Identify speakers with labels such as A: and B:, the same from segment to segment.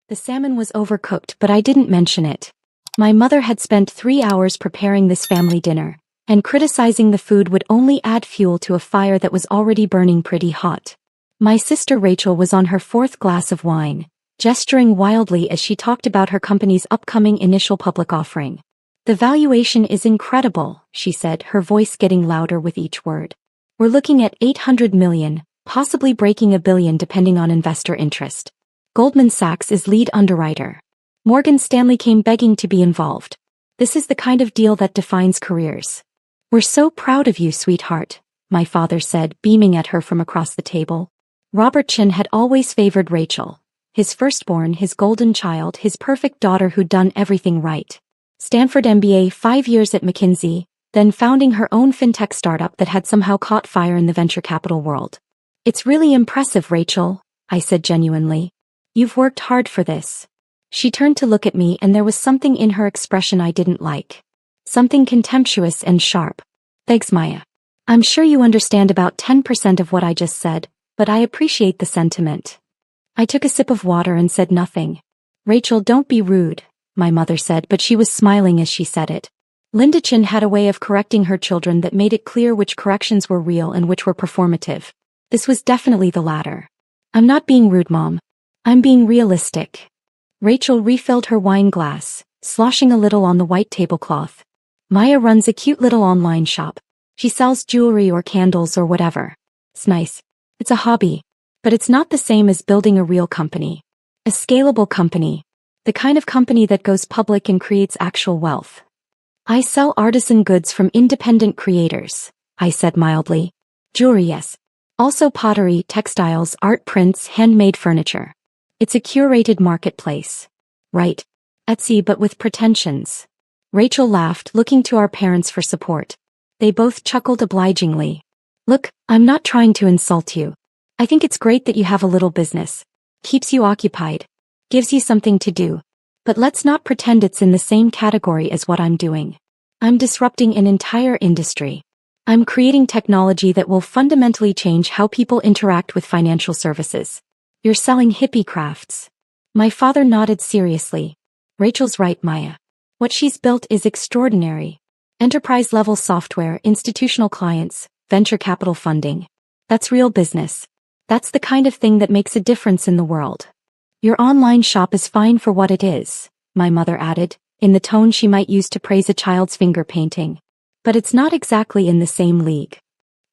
A: The salmon was overcooked, but I didn't mention it. My mother had spent 3 hours preparing this family dinner, and criticizing the food would only add fuel to a fire that was already burning pretty hot. My sister Rachel was on her 4th glass of wine, gesturing wildly as she talked about her company's upcoming initial public offering. "The valuation is incredible," she said, her voice getting louder with each word. "We're looking at 800 million, possibly breaking $1 billion depending on investor interest. Goldman Sachs is lead underwriter. Morgan Stanley came begging to be involved. This is the kind of deal that defines careers." "We're so proud of you, sweetheart," my father said, beaming at her from across the table. Robert Chin had always favored Rachel, his firstborn, his golden child, his perfect daughter who'd done everything right. Stanford MBA, 5 years at McKinsey, then founding her own fintech startup that had somehow caught fire in the venture capital world. "It's really impressive, Rachel," I said genuinely. "You've worked hard for this." She turned to look at me, and there was something in her expression I didn't like. Something contemptuous and sharp. "Thanks, Maya. I'm sure you understand about 10% of what I just said, but I appreciate the sentiment." I took a sip of water and said nothing. "Rachel, don't be rude," my mother said, but she was smiling as she said it. Linda Chin had a way of correcting her children that made it clear which corrections were real and which were performative. This was definitely the latter. "I'm not being rude, Mom. I'm being realistic." Rachel refilled her wine glass, sloshing a little on the white tablecloth. "Maya runs a cute little online shop. She sells jewelry or candles or whatever. It's nice. It's a hobby. But it's not the same as building a real company. A scalable company. The kind of company that goes public and creates actual wealth." "I sell artisan goods from independent creators," I said mildly. "Jewelry, yes. Also pottery, textiles, art prints, handmade furniture. It's a curated marketplace." "Right. Etsy, but with pretensions." Rachel laughed, looking to our parents for support. They both chuckled obligingly. "Look, I'm not trying to insult you. I think it's great that you have a little business. Keeps you occupied. Gives you something to do. But let's not pretend it's in the same category as what I'm doing. I'm disrupting an entire industry. I'm creating technology that will fundamentally change how people interact with financial services. You're selling hippie crafts." My father nodded seriously. "Rachel's right, Maya. What she's built is extraordinary. Enterprise-level software, institutional clients, venture capital funding. That's real business. That's the kind of thing that makes a difference in the world. Your online shop is fine for what it is," my mother added, in the tone she might use to praise a child's finger painting. "But it's not exactly in the same league."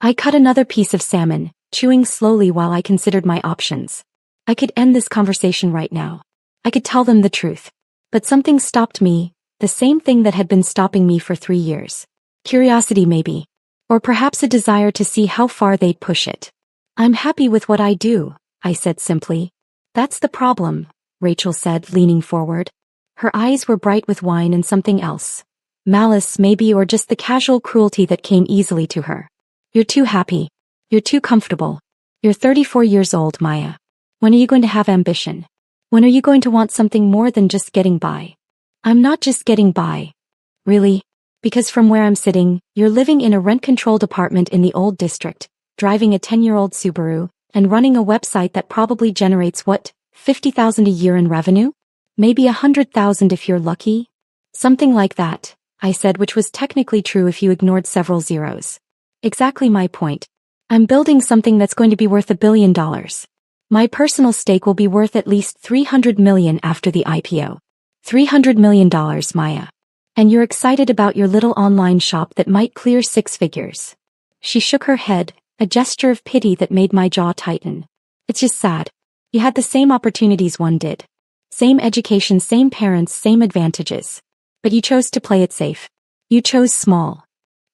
A: I cut another piece of salmon, chewing slowly while I considered my options. I could end this conversation right now. I could tell them the truth. But something stopped me, the same thing that had been stopping me for 3 years. Curiosity maybe. Or perhaps a desire to see how far they'd push it. "I'm happy with what I do," I said simply. "That's the problem," Rachel said, leaning forward. Her eyes were bright with wine and something else. Malice maybe, or just the casual cruelty that came easily to her. "You're too happy. You're too comfortable. You're 34 years old, Maya. When are you going to have ambition? When are you going to want something more than just getting by?" "I'm not just getting by." "Really? Because from where I'm sitting, you're living in a rent-controlled apartment in the old district, driving a 10-year-old Subaru, and running a website that probably generates what, 50,000 a year in revenue? Maybe 100,000 if you're lucky?" "Something like that," I said, which was technically true if you ignored several zeros. "Exactly my point. I'm building something that's going to be worth $1 billion. My personal stake will be worth at least $300 million after the IPO. $300 million, Maya. And you're excited about your little online shop that might clear 6 figures." She shook her head, a gesture of pity that made my jaw tighten. "It's just sad. You had the same opportunities one did. Same education, same parents, same advantages. But you chose to play it safe. You chose small."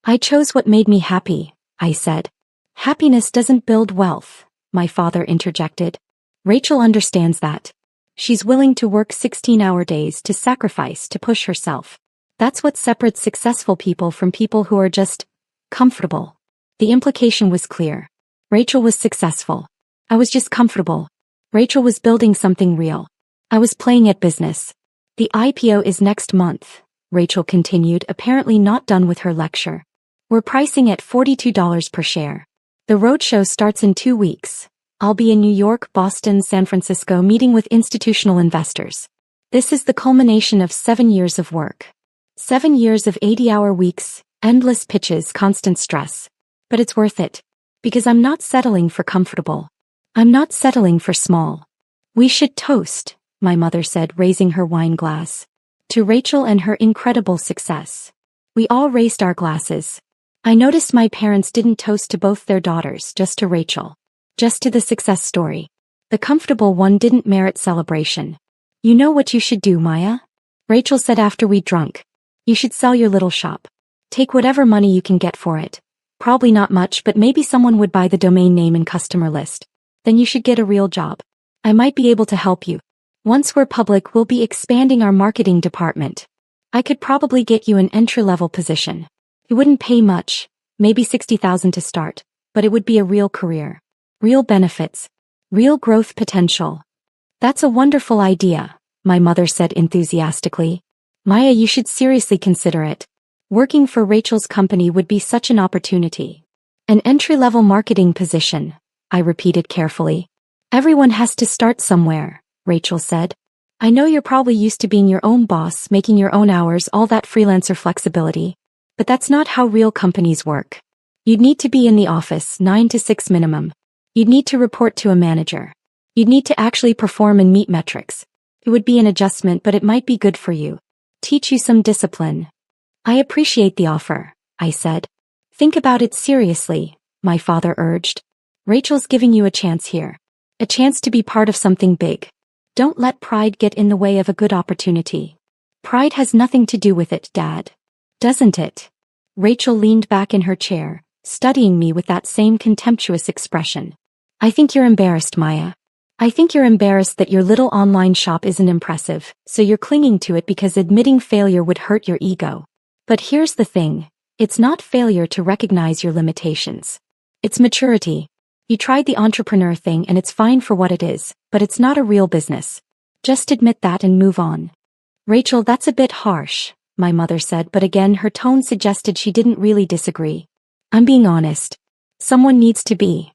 A: "I chose what made me happy," I said. "Happiness doesn't build wealth," my father interjected. "Rachel understands that. She's willing to work 16-hour days, to sacrifice, to push herself. That's what separates successful people from people who are just comfortable." The implication was clear. Rachel was successful. I was just comfortable. Rachel was building something real. I was playing at business. "The IPO is next month," Rachel continued, apparently not done with her lecture. "We're pricing at $42 per share. The roadshow starts in 2 weeks. I'll be in New York, Boston, San Francisco meeting with institutional investors. This is the culmination of 7 years of work. 7 years of 80-hour weeks, endless pitches, constant stress. But it's worth it. Because I'm not settling for comfortable. I'm not settling for small. We should toast, my mother said, raising her wine glass. To Rachel and her incredible success. We all raised our glasses. I noticed my parents didn't toast to both their daughters, just to Rachel. Just to the success story. The comfortable one didn't merit celebration. You know what you should do, Maya? Rachel said after we'd drunk. You should sell your little shop. Take whatever money you can get for it. Probably not much, but maybe someone would buy the domain name and customer list. Then you should get a real job. I might be able to help you. Once we're public, we'll be expanding our marketing department. I could probably get you an entry-level position. It wouldn't pay much, maybe $60,000 to start, but it would be a real career. Real benefits. Real growth potential. That's a wonderful idea, my mother said enthusiastically. Maya, you should seriously consider it. Working for Rachel's company would be such an opportunity. An entry-level marketing position, I repeated carefully. Everyone has to start somewhere, Rachel said. I know you're probably used to being your own boss, making your own hours, all that freelancer flexibility. But that's not how real companies work. You'd need to be in the office 9 to 6 minimum. You'd need to report to a manager. You'd need to actually perform and meet metrics. It would be an adjustment, but it might be good for you. Teach you some discipline. I appreciate the offer, I said. Think about it seriously, my father urged. Rachel's giving you a chance here. A chance to be part of something big. Don't let pride get in the way of a good opportunity. Pride has nothing to do with it, Dad. Doesn't it? Rachel leaned back in her chair, studying me with that same contemptuous expression. I think you're embarrassed, Maya. I think you're embarrassed that your little online shop isn't impressive, so you're clinging to it because admitting failure would hurt your ego. But here's the thing. It's not failure to recognize your limitations. It's maturity. You tried the entrepreneur thing and it's fine for what it is, but it's not a real business. Just admit that and move on. Rachel, that's a bit harsh, my mother said, but again her tone suggested she didn't really disagree. I'm being honest. Someone needs to be.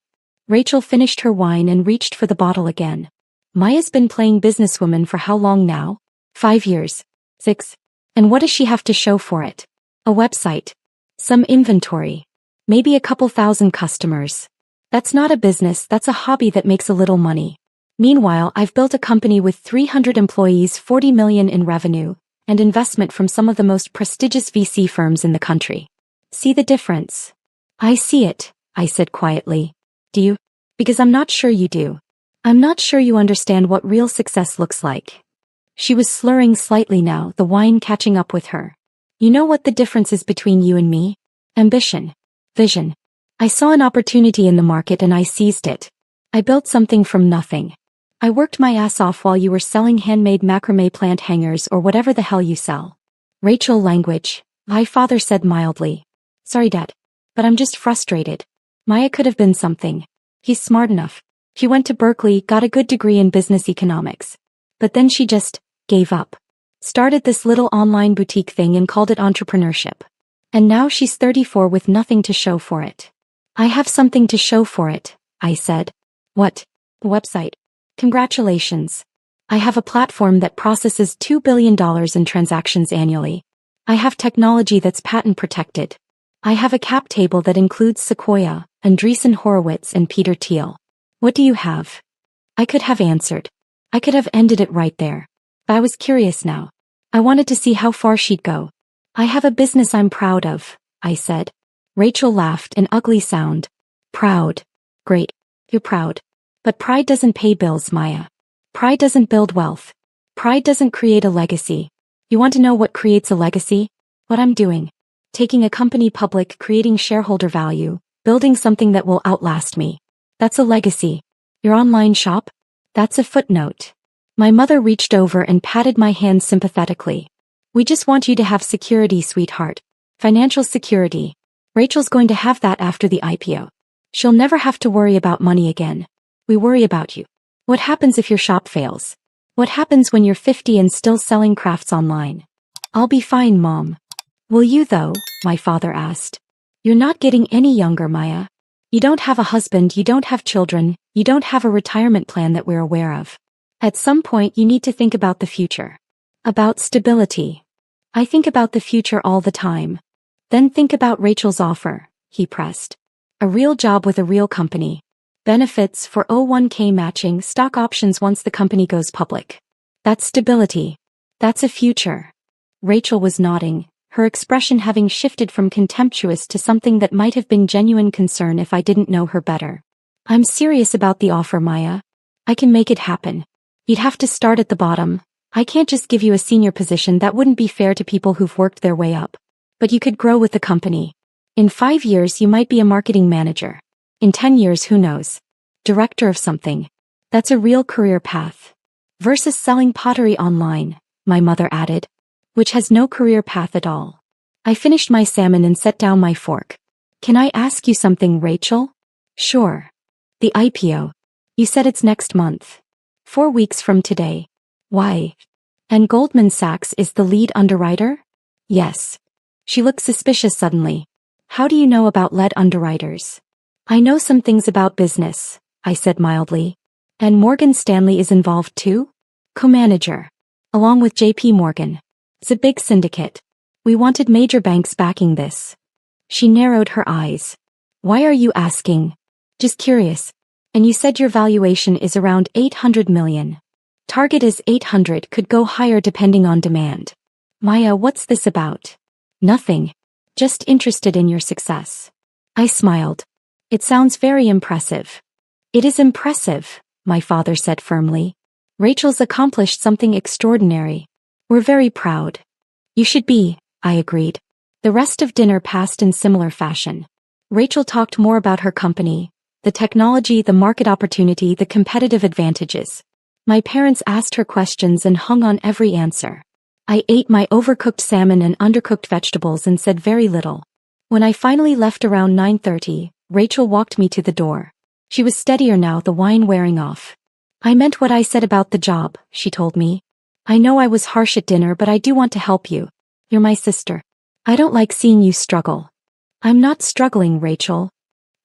A: Rachel finished her wine and reached for the bottle again. Maya's been playing businesswoman for how long now? 5 years. 6. And what does she have to show for it? A website. Some inventory. Maybe a couple thousand customers. That's not a business, that's a hobby that makes a little money. Meanwhile, I've built a company with 300 employees, 40 million in revenue, and investment from some of the most prestigious VC firms in the country. See the difference? I see it, I said quietly. Do you? Because I'm not sure you do. I'm not sure you understand what real success looks like. She was slurring slightly now, the wine catching up with her. You know what the difference is between you and me? Ambition. Vision. I saw an opportunity in the market and I seized it. I built something from nothing. I worked my ass off while you were selling handmade macrame plant hangers or whatever the hell you sell. Rachel, language. My father said mildly. Sorry, Dad. But I'm just frustrated. Maya could have been something. He's smart enough. She went to Berkeley, got a good degree in business economics. But then she just gave up. Started this little online boutique thing and called it entrepreneurship. And now she's 34 with nothing to show for it. I have something to show for it, I said. What? The website. Congratulations. I have a platform that processes $2 billion in transactions annually. I have technology that's patent protected. I have a cap table that includes Sequoia, Andreessen Horowitz and Peter Thiel. What do you have? I could have answered. I could have ended it right there. But I was curious now. I wanted to see how far she'd go. I have a business I'm proud of, I said. Rachel laughed, an ugly sound. Proud. Great. You're proud. But pride doesn't pay bills, Maya. Pride doesn't build wealth. Pride doesn't create a legacy. You want to know what creates a legacy? What I'm doing. Taking a company public, creating shareholder value, building something that will outlast me. That's a legacy. Your online shop? That's a footnote. My mother reached over and patted my hand sympathetically. We just want you to have security, sweetheart. Financial security. Rachel's going to have that after the IPO. She'll never have to worry about money again. We worry about you. What happens if your shop fails? What happens when you're 50 and still selling crafts online? I'll be fine, Mom. Will you though? My father asked. You're not getting any younger, Maya. You don't have a husband, you don't have children, You don't have a retirement plan that we're aware of. At some point you need to think about the future. About stability. I think about the future all the time. Then think about Rachel's offer, he pressed. A real job with a real company. Benefits, 401k matching, stock options once the company goes public. That's stability. That's a future. Rachel was nodding, her expression having shifted from contemptuous to something that might have been genuine concern if I didn't know her better. I'm serious about the offer, Maya. I can make it happen. You'd have to start at the bottom. I can't just give you a senior position, that wouldn't be fair to people who've worked their way up. But you could grow with the company. In 5 years you might be a marketing manager. In 10 years, who knows? Director of something. That's a real career path. Versus selling pottery online, my mother added, which has no career path at all. I finished my salmon and set down my fork. Can I ask you something, Rachel? Sure. The IPO. You said it's next month. 4 weeks from today. Why? And Goldman Sachs is the lead underwriter? Yes. She looked suspicious suddenly. How do you know about lead underwriters? I know some things about business, I said mildly. And Morgan Stanley is involved too? Co-manager. Along with JP Morgan. It's a big syndicate. We wanted major banks backing this. She narrowed her eyes. Why are you asking? Just curious. And you said your valuation is around 800 million. Target is 800, could go higher depending on demand. Maya, what's this about? Nothing. Just interested in your success. I smiled. It sounds very impressive. It is impressive, my father said firmly. Rachel's accomplished something extraordinary. We're very proud. You should be, I agreed. The rest of dinner passed in similar fashion. Rachel talked more about her company, the technology, the market opportunity, the competitive advantages. My parents asked her questions and hung on every answer. I ate my overcooked salmon and undercooked vegetables and said very little. When I finally left around 9:30, Rachel walked me to the door. She was steadier now, the wine wearing off. I meant what I said about the job, she told me. I know I was harsh at dinner, but I do want to help you. You're my sister. I don't like seeing you struggle. I'm not struggling, Rachel.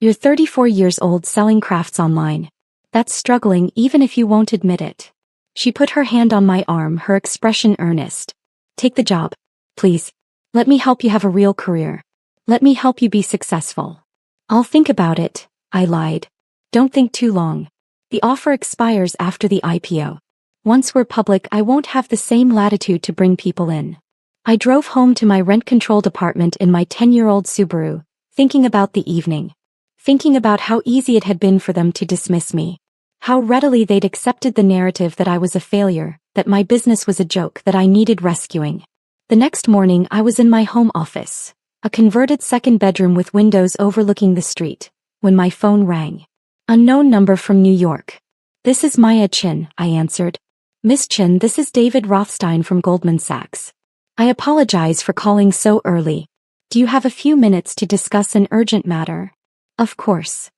A: You're 34 years old selling crafts online. That's struggling even if you won't admit it. She put her hand on my arm, her expression earnest. Take the job. Please. Let me help you have a real career. Let me help you be successful. I'll think about it, I lied. Don't think too long. The offer expires after the IPO. Once we're public, I won't have the same latitude to bring people in. I drove home to my rent-controlled apartment in my 10-year-old Subaru, thinking about the evening. Thinking about how easy it had been for them to dismiss me. How readily they'd accepted the narrative that I was a failure, that my business was a joke, that I needed rescuing. The next morning I was in my home office, a converted second bedroom with windows overlooking the street, when my phone rang. Unknown number from New York. This is Maya Chin, I answered. Miss Chin, this is David Rothstein from Goldman Sachs. I apologize for calling so early. Do you have a few minutes to discuss an urgent matter? Of course.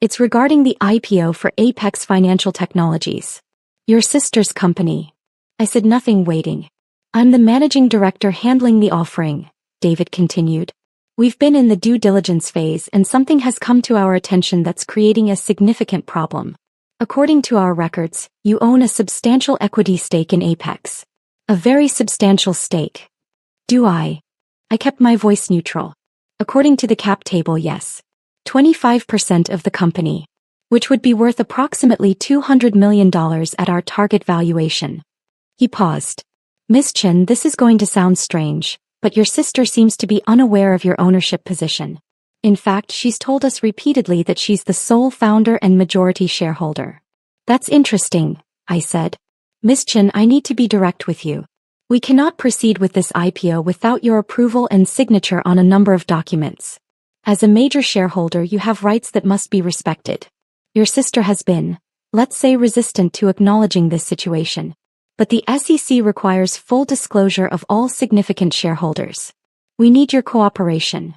A: It's regarding the IPO for Apex Financial Technologies. Your sister's company. I said, nothing, waiting. I'm the managing director handling the offering, David continued. We've been in the due diligence phase and something has come to our attention that's creating a significant problem. According to our records, you own a substantial equity stake in Apex. A very substantial stake. Do I? I kept my voice neutral. According to the cap table, yes. 25% of the company, which would be worth approximately $200 million at our target valuation. He paused. Miss Chen, this is going to sound strange, but your sister seems to be unaware of your ownership position. In fact, she's told us repeatedly that she's the sole founder and majority shareholder. That's interesting, I said. Miss Chen, I need to be direct with you. We cannot proceed with this IPO without your approval and signature on a number of documents. As a major shareholder, you have rights that must be respected. Your sister has been, let's say, resistant to acknowledging this situation. But the SEC requires full disclosure of all significant shareholders. We need your cooperation.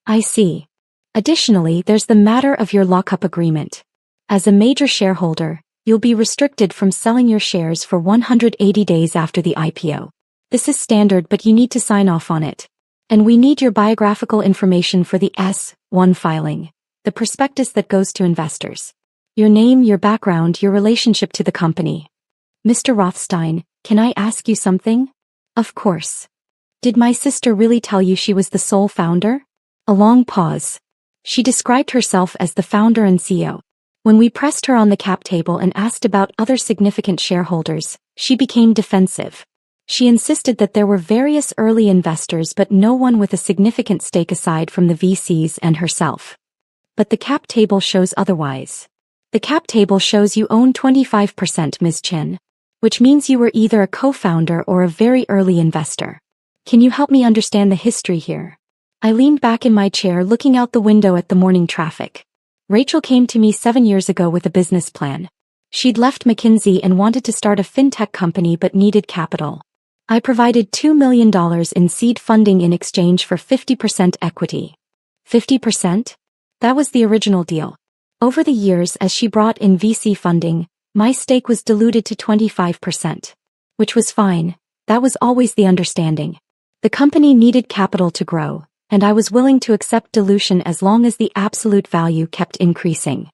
A: I see. Additionally, there's the matter of your lockup agreement. As a major shareholder, you'll be restricted from selling your shares for 180 days after the IPO. This is standard, but you need to sign off on it. And we need your biographical information for the S-1 filing, the prospectus that goes to investors. Your name, your background, your relationship to the company. Mr. Rothstein, can I ask you something? Of course. Did my sister really tell you she was the sole founder? A long pause. She described herself as the founder and CEO. When we pressed her on the cap table and asked about other significant shareholders, she became defensive. She insisted that there were various early investors but no one with a significant stake aside from the VCs and herself. But the cap table shows otherwise. The cap table shows you own 25%, Ms. Chin. Which means you were either a co-founder or a very early investor. Can you help me understand the history here? I leaned back in my chair looking out the window at the morning traffic. Rachel came to me 7 years ago with a business plan. She'd left McKinsey and wanted to start a fintech company but needed capital. I provided $2 million in seed funding in exchange for 50% equity. 50%? That was the original deal. Over the years, as she brought in VC funding, my stake was diluted to 25%. Which was fine, that was always the understanding. The company needed capital to grow, and I was willing to accept dilution as long as the absolute value kept increasing.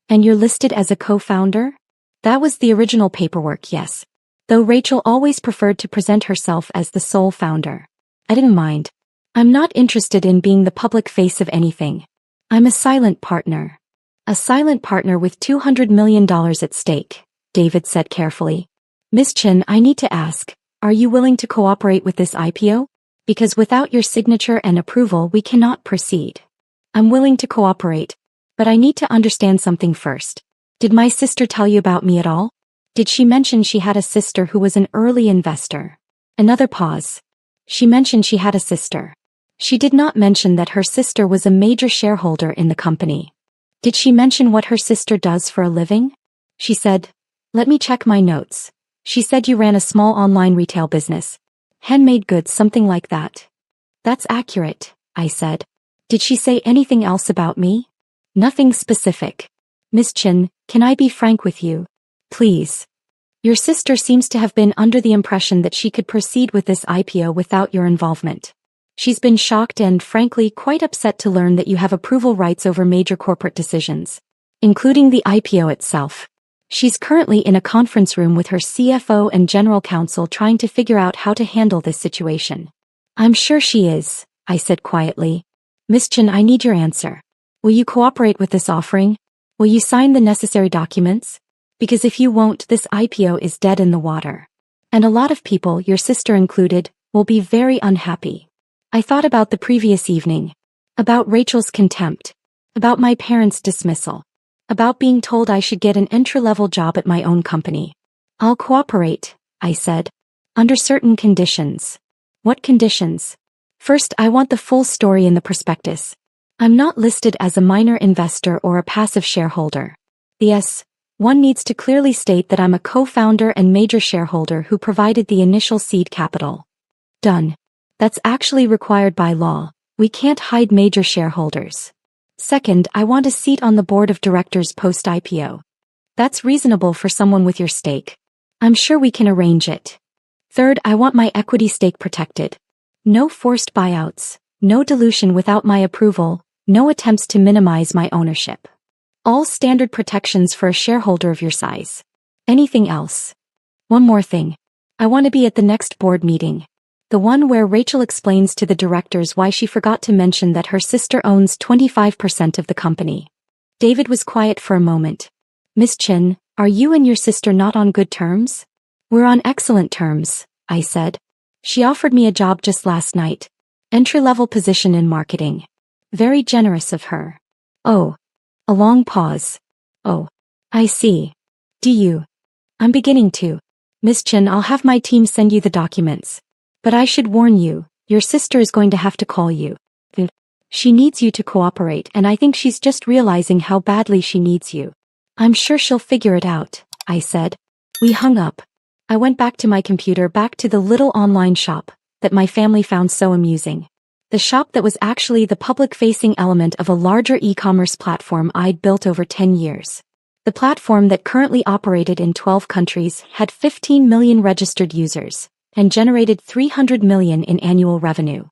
A: And you're listed as a co-founder? That was the original paperwork, yes. Though Rachel always preferred to present herself as the sole founder. I didn't mind. I'm not interested in being the public face of anything. I'm a silent partner. A silent partner with $200 million at stake, David said carefully. Ms. Chin, I need to ask, are you willing to cooperate with this IPO? Because without your signature and approval we cannot proceed. I'm willing to cooperate, but I need to understand something first. Did my sister tell you about me at all? Did she mention she had a sister who was an early investor? Another pause. She mentioned she had a sister. She did not mention that her sister was a major shareholder in the company. Did she mention what her sister does for a living? She said, let me check my notes. She said you ran a small online retail business. Handmade goods, something like that. That's accurate, I said. Did she say anything else about me? Nothing specific. Ms. Chin, can I be frank with you? Please. Your sister seems to have been under the impression that she could proceed with this IPO without your involvement. She's been shocked and, frankly, quite upset to learn that you have approval rights over major corporate decisions, including the IPO itself. She's currently in a conference room with her CFO and general counsel trying to figure out how to handle this situation. I'm sure she is, I said quietly. Ms. Chin, I need your answer. Will you cooperate with this offering? Will you sign the necessary documents? Because if you won't, this IPO is dead in the water. And a lot of people, your sister included, will be very unhappy. I thought about the previous evening. About Rachel's contempt. About my parents' dismissal. About being told I should get an entry-level job at my own company. I'll cooperate, I said. Under certain conditions. What conditions? First, I want the full story in the prospectus. I'm not listed as a minor investor or a passive shareholder. Yes, one needs to clearly state that I'm a co-founder and major shareholder who provided the initial seed capital. Done. That's actually required by law. We can't hide major shareholders. Second, I want a seat on the board of directors post-IPO. That's reasonable for someone with your stake. I'm sure we can arrange it. Third, I want my equity stake protected. No forced buyouts, no dilution without my approval, no attempts to minimize my ownership. All standard protections for a shareholder of your size. Anything else? One more thing. I want to be at the next board meeting. The one where Rachel explains to the directors why she forgot to mention that her sister owns 25% of the company. David was quiet for a moment. Ms. Chin, are you and your sister not on good terms? We're on excellent terms, I said. She offered me a job just last night. Entry-level position in marketing. Very generous of her. Oh. A long pause. Oh. I see. Do you? I'm beginning to. Ms. Chin, I'll have my team send you the documents. But I should warn you, your sister is going to have to call you. She needs you to cooperate, and I think she's just realizing how badly she needs you. I'm sure she'll figure it out, I said. We hung up. I went back to my computer, back to the little online shop that my family found so amusing. The shop that was actually the public-facing element of a larger e-commerce platform I'd built over 10 years. The platform that currently operated in 12 countries had 15 million registered users and generated $300 million in annual revenue.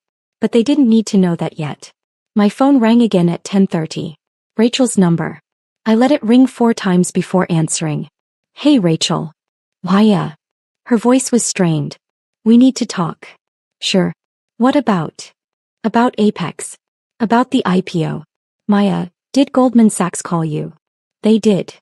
A: But they didn't need to know that yet. My phone rang again at 10:30. Rachel's number. I let it ring 4 times before answering. Hey Rachel. Maya. Her voice was strained. We need to talk. Sure. What about? About Apex. About the IPO. Maya, did Goldman Sachs call you? They did.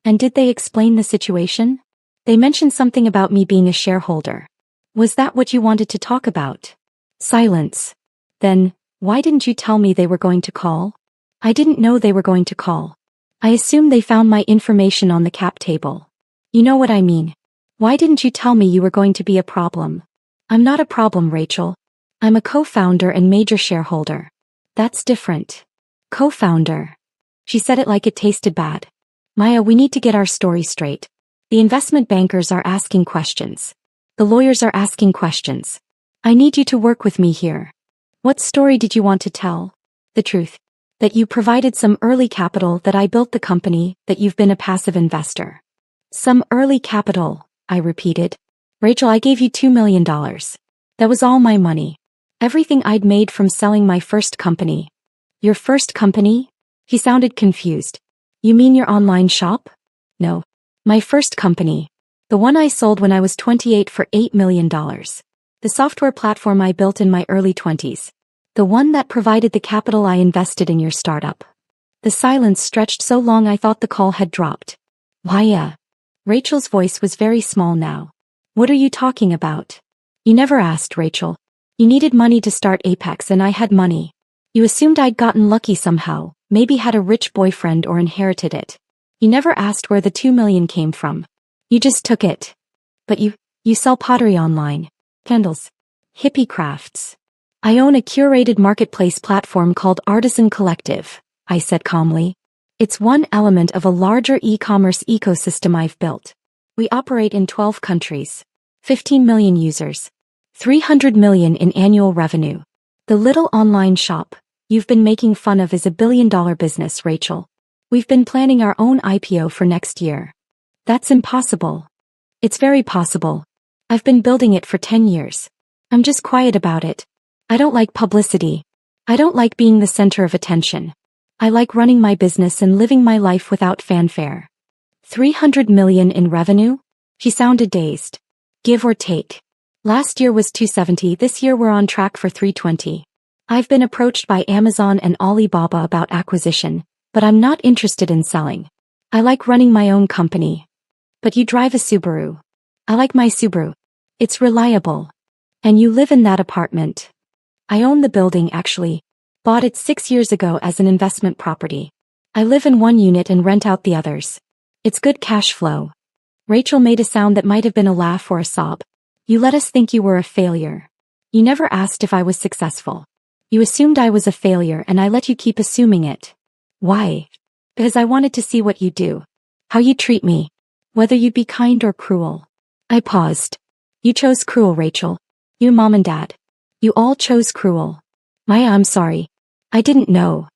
A: And did they explain the situation? They mentioned something about me being a shareholder. Was that what you wanted to talk about? Silence. Then, why didn't you tell me they were going to call? I didn't know they were going to call. I assumed they found my information on the cap table. You know what I mean. Why didn't you tell me you were going to be a problem? I'm not a problem, Rachel. I'm a co-founder and major shareholder. That's different. Co-founder. She said it like it tasted bad. Maya, we need to get our story straight. The investment bankers are asking questions. The lawyers are asking questions. I need you to work with me here. What story did you want to tell? The truth. That you provided some early capital, that I built the company, that you've been a passive investor. Some early capital, I repeated. Rachel, I gave you $2 million. That was all my money. Everything I'd made from selling my first company. Your first company? He sounded confused. You mean your online shop? No. My first company. The one I sold when I was 28 for $8 million. The software platform I built in my early 20s. The one that provided the capital I invested in your startup. The silence stretched so long I thought the call had dropped. Maya. Rachel's voice was very small now. What are you talking about? You never asked, Rachel. You needed money to start Apex and I had money. You assumed I'd gotten lucky somehow, maybe had a rich boyfriend or inherited it. You never asked where the $2 million came from. You just took it. But you sell pottery online. Candles. Hippie crafts. I own a curated marketplace platform called Artisan Collective, I said calmly. It's one element of a larger e-commerce ecosystem I've built. We operate in 12 countries. 15 million users. 300 million in annual revenue. The little online shop you've been making fun of is a billion-dollar business, Rachel. We've been planning our own IPO for next year. That's impossible. It's very possible. I've been building it for 10 years. I'm just quiet about it. I don't like publicity. I don't like being the center of attention. I like running my business and living my life without fanfare. 300 million in revenue? She sounded dazed. Give or take. Last year was 270, this year we're on track for 320. I've been approached by Amazon and Alibaba about acquisition, but I'm not interested in selling. I like running my own company. But you drive a Subaru. I like my Subaru. It's reliable. And you live in that apartment. I own the building actually. Bought it 6 years ago as an investment property. I live in one unit and rent out the others. It's good cash flow. Rachel made a sound that might have been a laugh or a sob. You let us think you were a failure. You never asked if I was successful. You assumed I was a failure and I let you keep assuming it. Why? Because I wanted to see what you do. How you treat me. Whether you'd be kind or cruel. I paused. You chose cruel, Rachel. You, Mom and Dad. You all chose cruel. Maya, I'm sorry. I didn't know.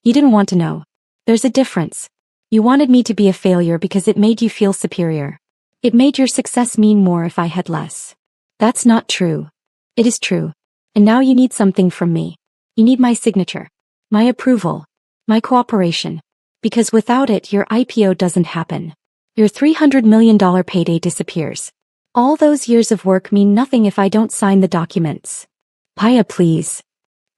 A: You didn't want to know. There's a difference. You wanted me to be a failure because it made you feel superior. It made your success mean more if I had less. That's not true. It is true. And now you need something from me. You need my signature. My approval. My cooperation. Because without it, your IPO doesn't happen. Your $300 million payday disappears. All those years of work mean nothing if I don't sign the documents. Maya, please.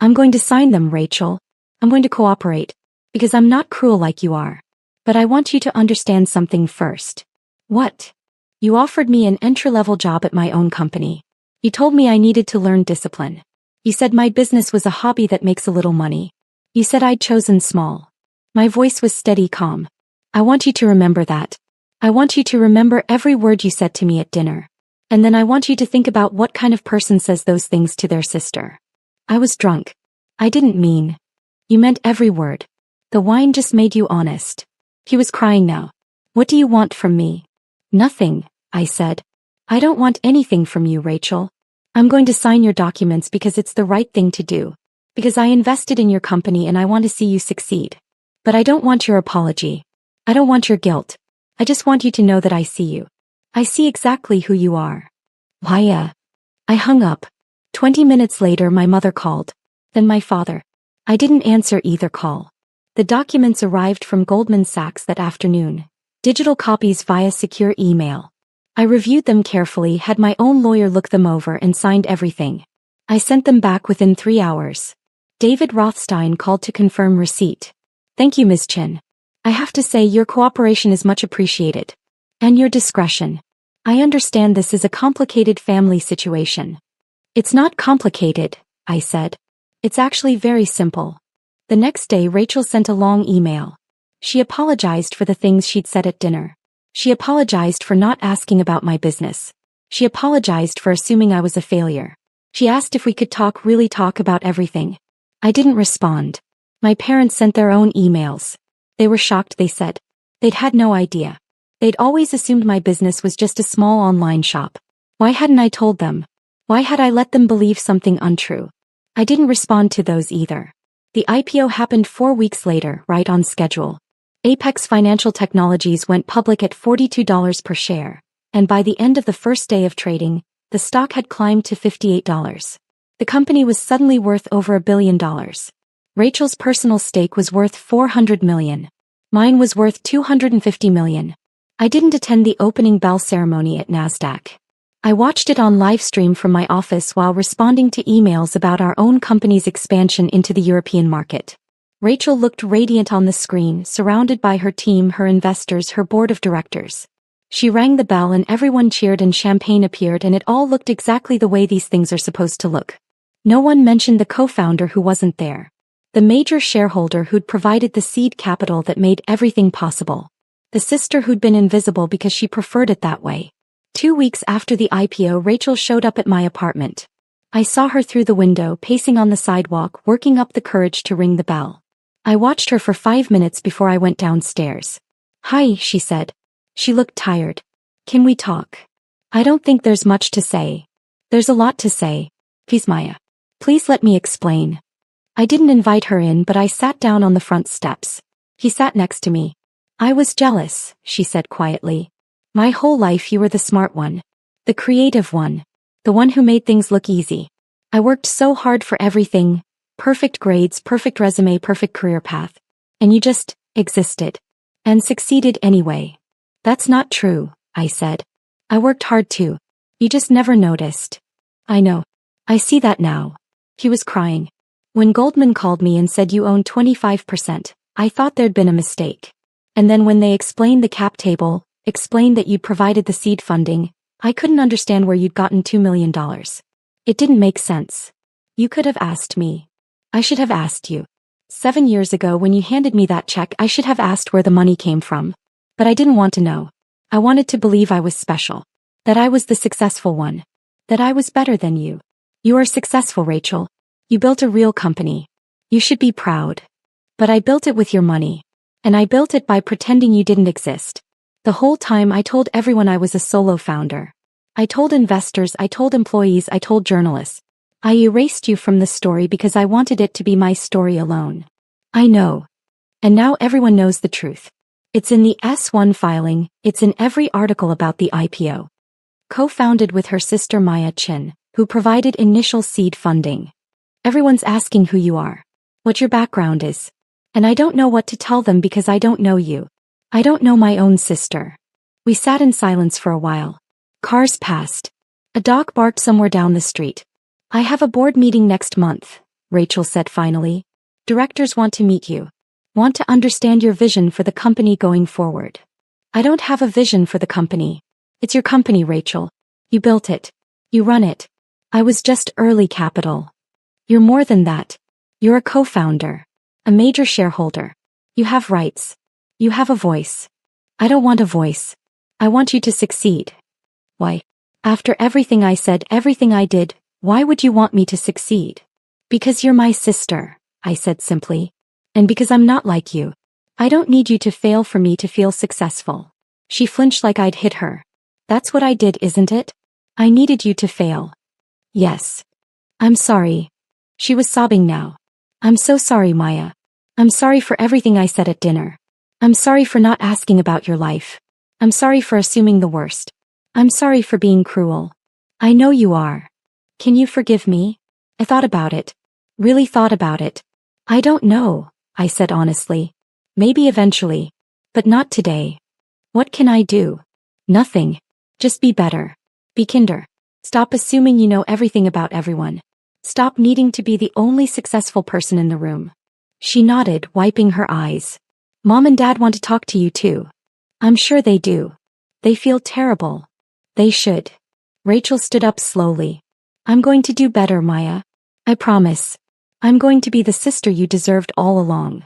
A: I'm going to sign them, Rachel. I'm going to cooperate. Because I'm not cruel like you are. But I want you to understand something first. What? You offered me an entry-level job at my own company. You told me I needed to learn discipline. You said my business was a hobby that makes a little money. You said I'd chosen small. My voice was steady, calm. I want you to remember that. I want you to remember every word you said to me at dinner. And then I want you to think about what kind of person says those things to their sister. I was drunk. I didn't mean. You meant every word. The wine just made you honest. He was crying now. What do you want from me? Nothing, I said. I don't want anything from you, Rachel. I'm going to sign your documents because it's the right thing to do. Because I invested in your company and I want to see you succeed. But I don't want your apology. I don't want your guilt. I just want you to know that I see you. I see exactly who you are. Maya. I hung up. 20 minutes later my mother called. Then my father. I didn't answer either call. The documents arrived from Goldman Sachs that afternoon. Digital copies via secure email. I reviewed them carefully, had my own lawyer look them over and signed everything. I sent them back within 3 hours. David Rothstein called to confirm receipt. Thank you, Ms. Chin. I have to say your cooperation is much appreciated. And your discretion. I understand this is a complicated family situation. It's not complicated, I said. It's actually very simple. The next day Rachel sent a long email. She apologized for the things she'd said at dinner. She apologized for not asking about my business. She apologized for assuming I was a failure. She asked if we could really talk about everything. I didn't respond. My parents sent their own emails. They were shocked, they said. They'd had no idea. They'd always assumed my business was just a small online shop. Why hadn't I told them? Why had I let them believe something untrue? I didn't respond to those either. The IPO happened 4 weeks later, right on schedule. Apex Financial Technologies went public at $42 per share, and by the end of the first day of trading, the stock had climbed to $58. The company was suddenly worth over $1 billion. Rachel's personal stake was worth $400 million. Mine was worth $250 million. I didn't attend the opening bell ceremony at Nasdaq. I watched it on live stream from my office while responding to emails about our own company's expansion into the European market. Rachel looked radiant on the screen, surrounded by her team, her investors, her board of directors. She rang the bell and everyone cheered and champagne appeared and it all looked exactly the way these things are supposed to look. No one mentioned the co-founder who wasn't there. The major shareholder who'd provided the seed capital that made everything possible. The sister who'd been invisible because she preferred it that way. 2 weeks after the IPO, Rachel showed up at my apartment. I saw her through the window, pacing on the sidewalk, working up the courage to ring the bell. I watched her for 5 minutes before I went downstairs. Hi, she said. She looked tired. Can we talk? I don't think there's much to say. There's a lot to say. Please, Maya. Please let me explain. I didn't invite her in, but I sat down on the front steps. He sat next to me. I was jealous, she said quietly. My whole life you were the smart one. The creative one. The one who made things look easy. I worked so hard for everything. Perfect grades, perfect resume, perfect career path. And you just existed. And succeeded anyway. That's not true, I said. I worked hard too. You just never noticed. I know. I see that now. He was crying. When Goldman called me and said you own 25%, I thought there'd been a mistake. And then when they explained the cap table, explained that you'd provided the seed funding, I couldn't understand where you'd gotten $2 million. It didn't make sense. You could have asked me. I should have asked you. 7 years ago when you handed me that check, I should have asked where the money came from. But I didn't want to know. I wanted to believe I was special. That I was the successful one. That I was better than you. You are successful, Rachel. You built a real company. You should be proud. But I built it with your money. And I built it by pretending you didn't exist. The whole time I told everyone I was a solo founder. I told investors, I told employees, I told journalists. I erased you from the story because I wanted it to be my story alone. I know. And now everyone knows the truth. It's in the S1 filing, it's in every article about the IPO. Co-founded with her sister Maya Chin, who provided initial seed funding. Everyone's asking who you are. What your background is. And I don't know what to tell them because I don't know you. I don't know my own sister. We sat in silence for a while. Cars passed. A dog barked somewhere down the street. I have a board meeting next month, Rachel said finally. Directors want to meet you. Want to understand your vision for the company going forward. I don't have a vision for the company. It's your company, Rachel. You built it. You run it. I was just early capital. You're more than that. You're a co-founder. A major shareholder. You have rights. You have a voice. I don't want a voice. I want you to succeed. Why? After everything I said, everything I did, why would you want me to succeed? Because you're my sister, I said simply. And because I'm not like you. I don't need you to fail for me to feel successful. She flinched like I'd hit her. That's what I did, isn't it? I needed you to fail. Yes. I'm sorry. She was sobbing now. I'm so sorry, Maya. I'm sorry for everything I said at dinner. I'm sorry for not asking about your life. I'm sorry for assuming the worst. I'm sorry for being cruel. I know you are. Can you forgive me? I thought about it. Really thought about it. I don't know, I said honestly. Maybe eventually. But not today. What can I do? Nothing. Just be better. Be kinder. Stop assuming you know everything about everyone. Stop needing to be the only successful person in the room. She nodded, wiping her eyes. Mom and Dad want to talk to you too. I'm sure they do. They feel terrible. They should. Rachel stood up slowly. I'm going to do better, Maya. I promise. I'm going to be the sister you deserved all along.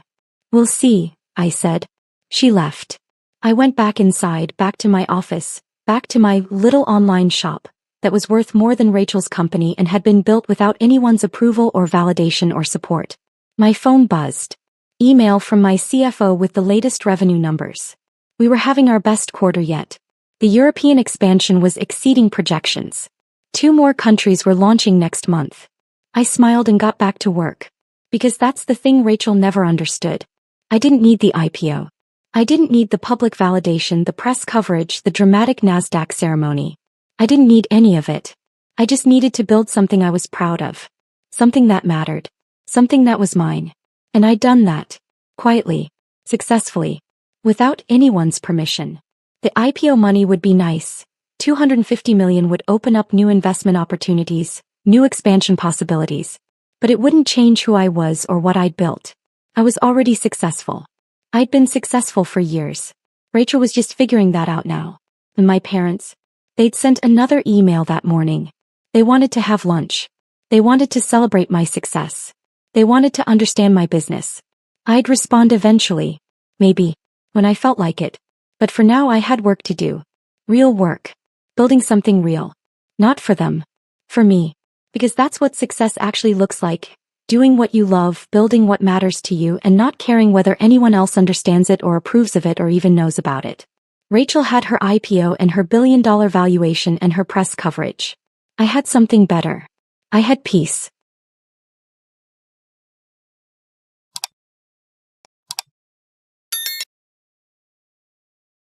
A: We'll see, I said. She left. I went back inside, back to my office, back to my little online shop that was worth more than Rachel's company and had been built without anyone's approval or validation or support. My phone buzzed. Email from my CFO with the latest revenue numbers. We were having our best quarter yet. The European expansion was exceeding projections. 2 more countries were launching next month. I smiled and got back to work. Because that's the thing Rachel never understood. I didn't need the IPO. I didn't need the public validation, the press coverage, the dramatic NASDAQ ceremony. I didn't need any of it. I just needed to build something I was proud of. Something that mattered. Something that was mine. And I'd done that. Quietly. Successfully. Without anyone's permission. The IPO money would be nice. 250 million would open up new investment opportunities, new expansion possibilities. But it wouldn't change who I was or what I'd built. I was already successful. I'd been successful for years. Rachel was just figuring that out now. And my parents? They'd sent another email that morning. They wanted to have lunch. They wanted to celebrate my success. They wanted to understand my business. I'd respond eventually. Maybe. When I felt like it. But for now I had work to do. Real work. Building something real. Not for them. For me. Because that's what success actually looks like. Doing what you love, building what matters to you, and not caring whether anyone else understands it or approves of it or even knows about it. Rachel had her IPO and her billion-dollar valuation and her press coverage. I had something better. I had peace.